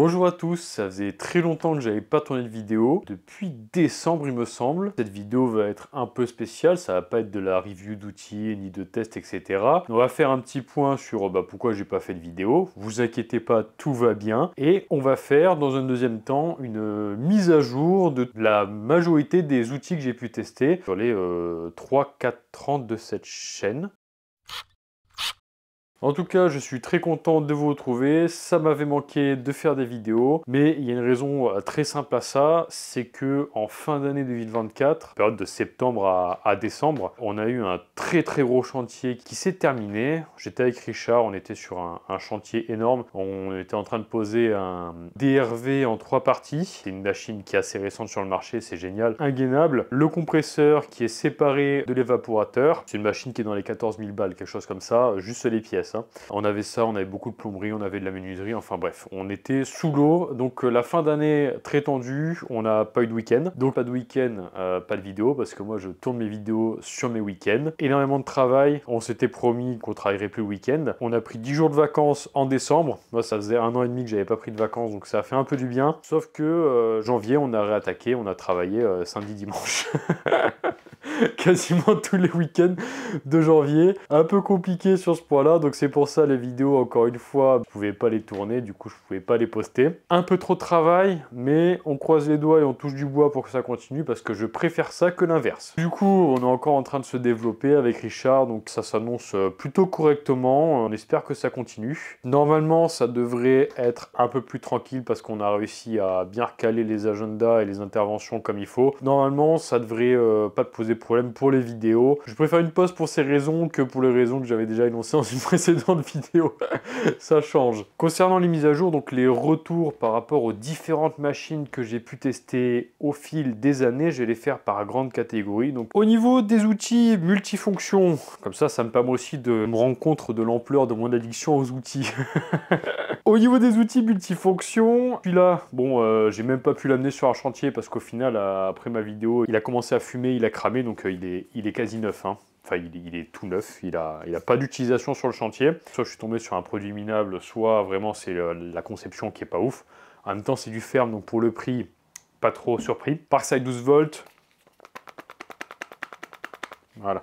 Bonjour à tous, ça faisait très longtemps que j'avais pas tourné de vidéo, depuis décembre il me semble. Cette vidéo va être un peu spéciale, ça va pas être de la review d'outils, ni de tests, etc. On va faire un petit point sur pourquoi j'ai pas fait de vidéo. Vous inquiétez pas, tout va bien. Et on va faire dans un deuxième temps une mise à jour de la majorité des outils que j'ai pu tester sur les 3-4 ans de cette chaîne. En tout cas, je suis très content de vous retrouver. Ça m'avait manqué de faire des vidéos, mais il y a une raison très simple à ça, c'est que en fin d'année 2024, période de septembre à décembre, on a eu un très gros chantier qui s'est terminé. J'étais avec Richard, on était sur un chantier énorme. On était en train de poser un DRV en 3 parties. C'est une machine qui est assez récente sur le marché, c'est génial, ingainable. Le compresseur qui est séparé de l'évaporateur. C'est une machine qui est dans les 14 000 balles, quelque chose comme ça, juste les pièces. On avait ça, on avait beaucoup de plomberie, on avait de la menuiserie, enfin bref, on était sous l'eau. Donc la fin d'année très tendue, on n'a pas eu de week-end. Donc pas de week-end, pas de vidéo, parce que moi je tourne mes vidéos sur mes week-ends. Énormément de travail, on s'était promis qu'on travaillerait plus le week-end. On a pris 10 jours de vacances en décembre. Moi ça faisait 1 an et demi que j'avais pas pris de vacances, donc ça a fait un peu du bien. Sauf que janvier, on a réattaqué, on a travaillé samedi, dimanche. Quasiment tous les week-ends de janvier. Un peu compliqué sur ce point-là, donc c'est pour ça les vidéos, encore une fois, je pouvais pas les tourner, du coup je pouvais pas les poster. Un peu trop de travail, mais on croise les doigts et on touche du bois pour que ça continue, parce que je préfère ça que l'inverse. Du coup, on est encore en train de se développer avec Richard, donc ça s'annonce plutôt correctement, on espère que ça continue. Normalement, ça devrait être un peu plus tranquille, parce qu'on a réussi à bien recaler les agendas et les interventions comme il faut. Normalement, ça devrait pas te poser problème pour les vidéos. Je préfère une pause pour ces raisons que pour les raisons que j'avais déjà énoncées dans une précédente vidéo. Ça change. Concernant les mises à jour, donc les retours par rapport aux différentes machines que j'ai pu tester au fil des années, je vais les faire par grande catégorie. Donc au niveau des outils multifonctions, comme ça me permet aussi de me rendre compte de l'ampleur de mon addiction aux outils. Au niveau des outils multifonctions, puis là, bon, j'ai même pas pu l'amener sur un chantier parce qu'au final, après ma vidéo, il a commencé à fumer, il a cramé, donc il est quasi neuf. Hein. Enfin, il est tout neuf, il a pas d'utilisation sur le chantier. Soit je suis tombé sur un produit minable, soit vraiment c'est la conception qui est pas ouf. En même temps, c'est du ferme, donc pour le prix, pas trop surpris. Parkside 12 volts. Voilà.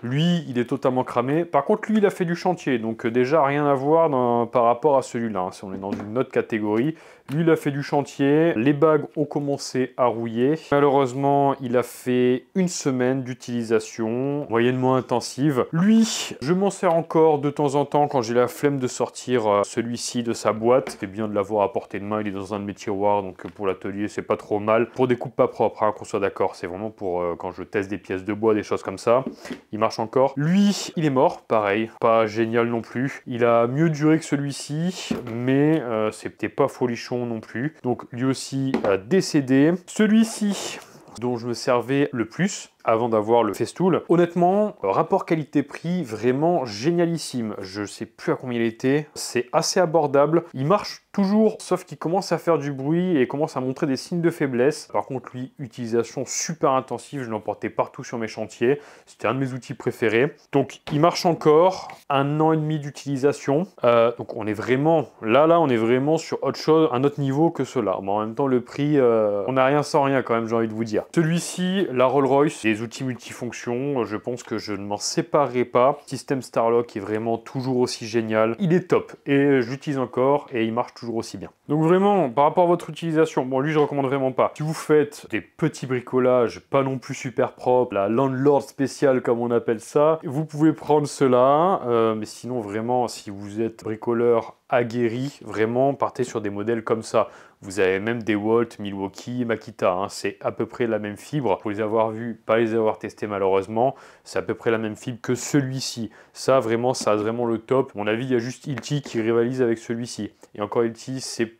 Lui, il est totalement cramé. Par contre, lui, il a fait du chantier. Donc déjà, rien à voir par rapport à celui-là. Hein. Si on est dans une autre catégorie. Lui, il a fait du chantier. Les bagues ont commencé à rouiller. Malheureusement, il a fait 1 semaine d'utilisation, moyennement intensive. Lui, je m'en sers encore de temps en temps quand j'ai la flemme de sortir celui-ci de sa boîte. C'est bien de l'avoir à portée de main. Il est dans un de mes tiroirs. Donc pour l'atelier, c'est pas trop mal. Pour des coupes pas propres, hein, qu'on soit d'accord. C'est vraiment pour quand je teste des pièces de bois, des choses comme ça. Il marche encore. Lui, il est mort, pareil, pas génial non plus. Il a mieux duré que celui-ci, mais c'était pas folichon non plus. Donc lui aussi décédé. Celui-ci, dont je me servais le plus avant d'avoir le Festool. Honnêtement, rapport qualité-prix, vraiment génialissime. Je sais plus à combien il était. C'est assez abordable. Il marche toujours, sauf qu'il commence à faire du bruit et commence à montrer des signes de faiblesse. Par contre, lui, utilisation super intensive. Je l'emportais partout sur mes chantiers. C'était un de mes outils préférés. Donc, il marche encore. 1 an et demi d'utilisation. Donc, on est vraiment, là, on est vraiment sur autre chose, un autre niveau que cela. Mais en même temps, le prix, on n'a rien sans rien quand même, j'ai envie de vous dire. Celui-ci, la Rolls-Royce, les outils multifonctions, je pense que je ne m'en séparerai pas. Système Starlock est vraiment toujours aussi génial. Il est top et je l'utilise encore et il marche toujours aussi bien. Donc vraiment, par rapport à votre utilisation, bon lui je recommande vraiment pas. Si vous faites des petits bricolages, pas non plus super propres, la landlord spéciale comme on appelle ça, vous pouvez prendre cela. Mais sinon vraiment, si vous êtes bricoleur aguerri, vraiment partez sur des modèles comme ça. Vous avez même des Walt, Milwaukee, Makita, hein. C'est à peu près la même fibre. Pour les avoir vus, pas les avoir testés malheureusement, c'est à peu près la même fibre que celui-ci. Ça vraiment, ça a vraiment le top. À mon avis, il y a juste Hilti qui rivalise avec celui-ci. Et encore Hilti, c'est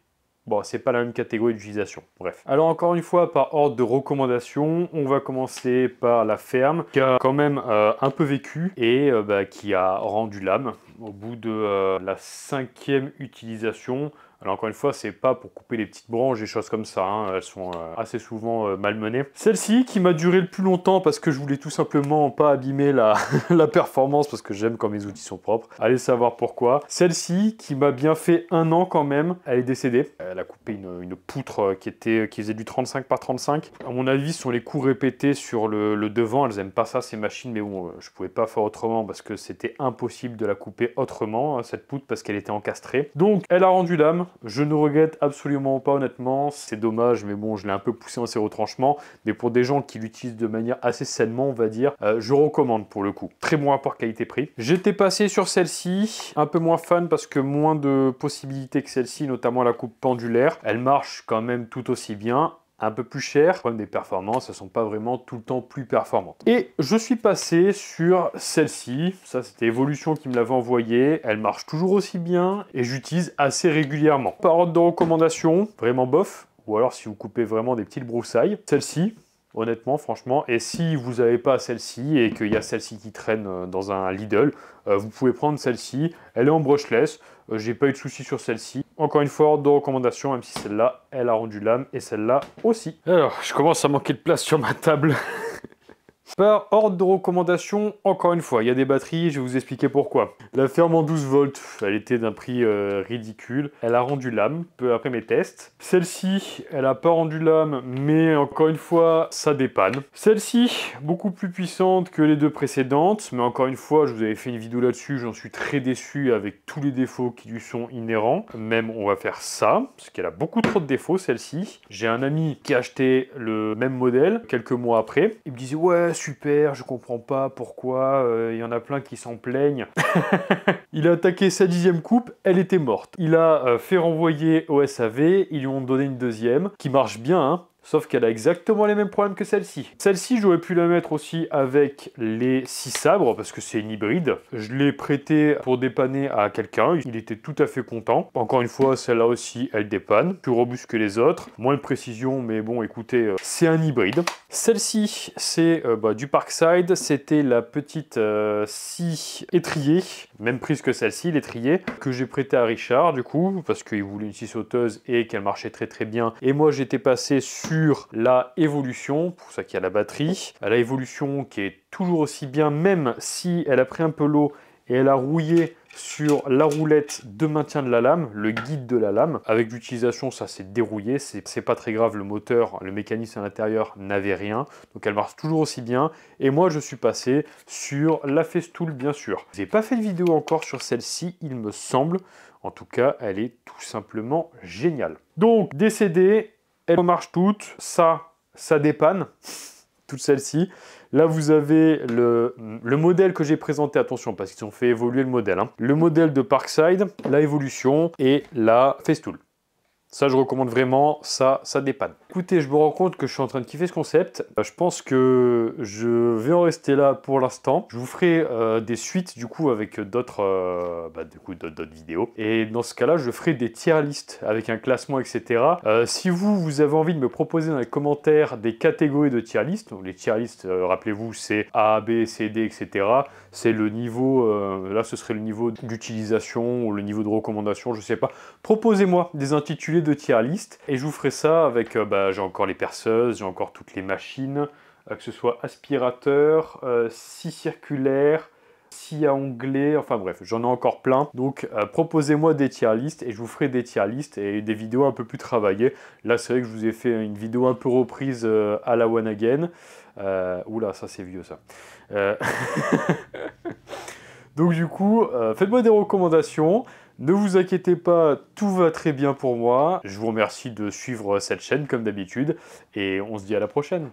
bon, c'est pas la même catégorie d'utilisation. Bref. Alors encore une fois, par ordre de recommandation, on va commencer par la ferme, qui a quand même un peu vécu et qui a rendu l'âme. Au bout de la 5e utilisation, Alors encore une fois, c'est pas pour couper les petites branches, des choses comme ça, hein. Elles sont assez souvent malmenées. Celle-ci qui m'a duré le plus longtemps parce que je voulais tout simplement pas abîmer la, la performance parce que j'aime quand mes outils sont propres. Allez savoir pourquoi. Celle-ci qui m'a bien fait 1 an quand même, elle est décédée. Elle a coupé une poutre qui faisait du 35 par 35. À mon avis, ce sont les coups répétés sur le devant. Elles aiment pas ça ces machines, mais bon, je pouvais pas faire autrement parce que c'était impossible de la couper autrement, cette poutre, parce qu'elle était encastrée. Donc elle a rendu l'âme. Je ne regrette absolument pas, honnêtement. C'est dommage, mais bon, je l'ai un peu poussé en ses retranchements. Mais pour des gens qui l'utilisent de manière assez sainement, on va dire, je recommande pour le coup. Très bon rapport qualité-prix. J'étais passé sur celle-ci, un peu moins fan parce que moins de possibilités que celle-ci, notamment la coupe pendulaire. Elle marche quand même tout aussi bien. Un peu plus cher, comme des performances, elles sont pas vraiment tout le temps plus performantes. Et je suis passé sur celle-ci, ça c'était Evolution qui me l'avait envoyée, elle marche toujours aussi bien et j'utilise assez régulièrement. Par ordre de recommandation, vraiment bof, ou alors si vous coupez vraiment des petites broussailles, celle-ci, honnêtement, franchement, et si vous n'avez pas celle-ci et qu'il y a celle-ci qui traîne dans un Lidl, vous pouvez prendre celle-ci, elle est en brushless, j'ai pas eu de soucis sur celle-ci. Encore une fois, ordre de recommandation, même si celle-là, elle a rendu l'âme, et celle-là aussi. Alors, je commence à manquer de place sur ma table. Par ordre de recommandation, encore une fois, il y a des batteries, je vais vous expliquer pourquoi. La ferme en 12 volts, elle était d'un prix ridicule. Elle a rendu l'âme, peu après mes tests. Celle-ci, elle n'a pas rendu l'âme, mais encore une fois, ça dépanne. Celle-ci, beaucoup plus puissante que les deux précédentes, mais encore une fois, je vous avais fait une vidéo là-dessus, j'en suis très déçu avec tous les défauts qui lui sont inhérents. Même, on va faire ça, parce qu'elle a beaucoup trop de défauts, celle-ci. J'ai un ami qui a acheté le même modèle quelques mois après. Il me disait, ouais, super, je comprends pas pourquoi, il y en a plein qui s'en plaignent. Il a attaqué sa 10e coupe, elle était morte. Il a fait renvoyer au SAV, ils lui ont donné une deuxième, qui marche bien, hein. Sauf qu'elle a exactement les mêmes problèmes que celle-ci. Celle-ci, j'aurais pu la mettre aussi avec les 6 sabres, parce que c'est une hybride. Je l'ai prêtée pour dépanner à quelqu'un, il était tout à fait content. Encore une fois, celle-là aussi, elle dépanne. Plus robuste que les autres, moins de précision, mais bon, écoutez, c'est un hybride. Celle-ci, c'est du Parkside, c'était la petite scie étrier, même prise que celle-ci, l'étrier, que j'ai prêté à Richard, du coup, parce qu'il voulait une scie sauteuse et qu'elle marchait très très bien. Et moi, j'étais passé sur la Evolution, pour ça qu'il y a la batterie. La Evolution qui est toujours aussi bien, même si elle a pris un peu l'eau et elle a rouillé sur la roulette de maintien de la lame, le guide de la lame. Avec l'utilisation, ça s'est dérouillé, c'est pas très grave, le moteur, le mécanisme à l'intérieur n'avait rien, donc elle marche toujours aussi bien. Et moi, je suis passé sur la Festool, bien sûr. J'ai pas fait de vidéo encore sur celle-ci, il me semble. En tout cas, elle est tout simplement géniale. Donc, décédée, elles marchent toutes, ça dépanne, toutes celles-ci. Là, vous avez le modèle que j'ai présenté, attention, parce qu'ils ont fait évoluer le modèle. Hein. Le modèle de Parkside, la Evolution et la Festool. Ça, je recommande vraiment, ça dépanne. Écoutez, je me rends compte que je suis en train de kiffer ce concept. Je pense que je vais en rester là pour l'instant. Je vous ferai des suites, du coup, avec d'autres vidéos. Et dans ce cas-là, je ferai des tier lists avec un classement, etc. Si vous avez envie de me proposer dans les commentaires des catégories de tier list, les tier list, rappelez-vous, c'est A, B, C, D, etc. C'est le niveau, là, ce serait le niveau d'utilisation ou le niveau de recommandation, je sais pas. Proposez-moi des intitulés de tier list et je vous ferai ça avec, j'ai encore les perceuses, j'ai encore toutes les machines, que ce soit aspirateur, scie circulaire, scie à onglet, enfin bref, j'en ai encore plein. Donc proposez-moi des tier list et je vous ferai des tier list et des vidéos un peu plus travaillées. Là, c'est vrai que je vous ai fait une vidéo un peu reprise à la One Again. Oula, ça c'est vieux ça. Donc du coup, faites-moi des recommandations. Ne vous inquiétez pas, tout va très bien pour moi. Je vous remercie de suivre cette chaîne comme d'habitude et on se dit à la prochaine.